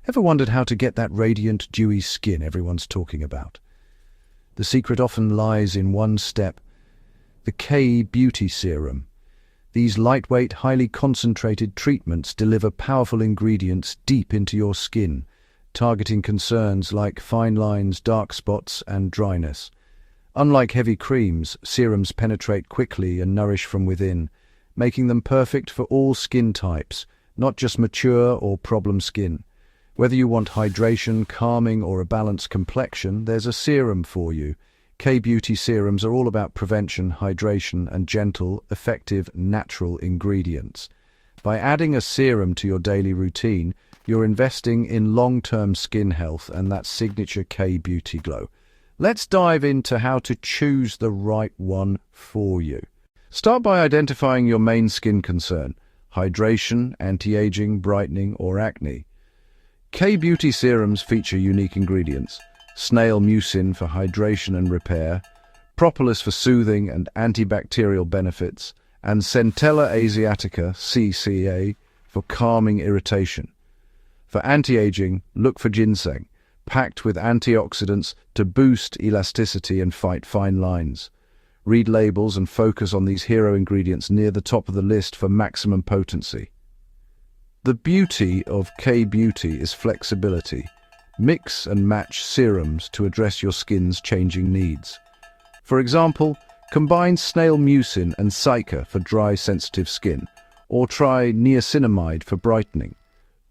Ever wondered how to get that radiant, dewy skin everyone's talking about? The secret often lies in one step: the K-Beauty Serum. These lightweight, highly concentrated treatments deliver powerful ingredients deep into your skin, targeting concerns like fine lines, dark spots, and dryness. Unlike heavy creams, serums penetrate quickly and nourish from within, making them perfect for all skin types, not just mature or problem skin. Whether you want hydration, calming, or a balanced complexion, there's a serum for you. K-Beauty serums are all about prevention, hydration, and gentle, effective, natural ingredients. By adding a serum to your daily routine, you're investing in long-term skin health and that signature K-Beauty glow. Let's dive into how to choose the right one for you. Start by identifying your main skin concern: hydration, anti-aging, brightening, or acne. K-Beauty serums feature unique ingredients: Snail Mucin for hydration and repair, Propolis for soothing and antibacterial benefits, and Centella Asiatica (CCA) for calming irritation. For anti-aging, look for ginseng, packed with antioxidants to boost elasticity and fight fine lines. Read labels and focus on these hero ingredients near the top of the list for maximum potency. The beauty of K-Beauty is flexibility. Mix and match serums to address your skin's changing needs. For example, combine Snail Mucin and Cica for dry, sensitive skin, or try niacinamide for brightening.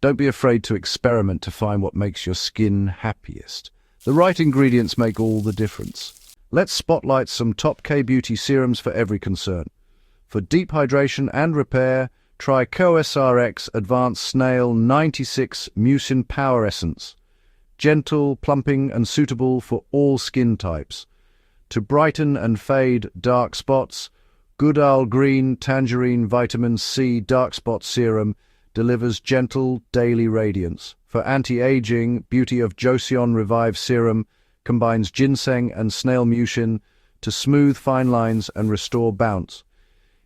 Don't be afraid to experiment to find what makes your skin happiest. The right ingredients make all the difference. Let's spotlight some top K-Beauty serums for every concern. For deep hydration and repair, try CoSRX Advanced Snail 96 Mucin Power Essence. Gentle, plumping, and suitable for all skin types. To brighten and fade dark spots, Goodall Green Tangerine Vitamin C Dark Spot Serum delivers gentle, daily radiance. For anti-aging, Beauty of Joseon Revive Serum combines ginseng and snail mucin to smooth fine lines and restore bounce.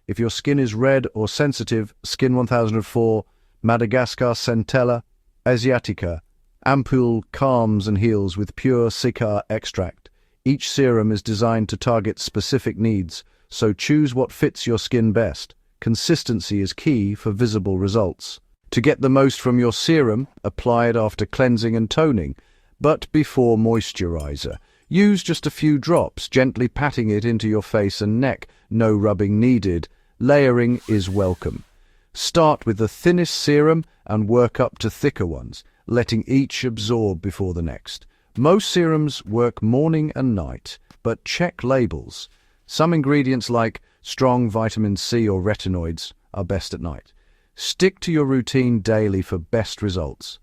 If your skin is red or sensitive, Skin 1004, Madagascar Centella Asiatica Ampoule calms and heals with pure Cica extract. Each serum is designed to target specific needs, so choose what fits your skin best. Consistency is key for visible results. To get the most from your serum, apply it after cleansing and toning, but before moisturizer. Use just a few drops, gently patting it into your face and neck. No rubbing needed. Layering is welcome. Start with the thinnest serum and work up to thicker ones, letting each absorb before the next. Most serums work morning and night, but check labels. Some ingredients like strong vitamin C or retinoids are best at night. Stick to your routine daily for best results.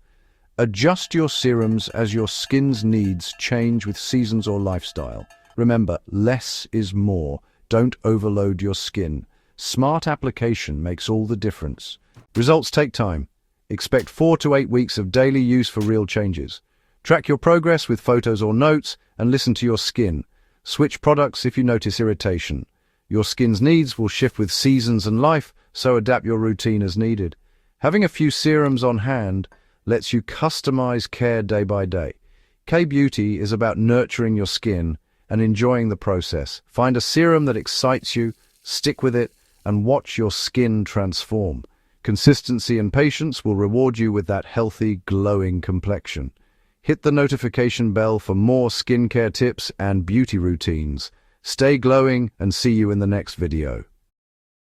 Adjust your serums as your skin's needs change with seasons or lifestyle. Remember, less is more. Don't overload your skin. Smart application makes all the difference. Results take time. Expect 4 to 8 weeks of daily use for real changes. Track your progress with photos or notes and listen to your skin. Switch products if you notice irritation. Your skin's needs will shift with seasons and life, so adapt your routine as needed. Having a few serums on hand lets you customize care day by day. K-Beauty is about nurturing your skin and enjoying the process. Find a serum that excites you, stick with it, and watch your skin transform. Consistency and patience will reward you with that healthy, glowing complexion. Hit the notification bell for more skincare tips and beauty routines. Stay glowing and see you in the next video.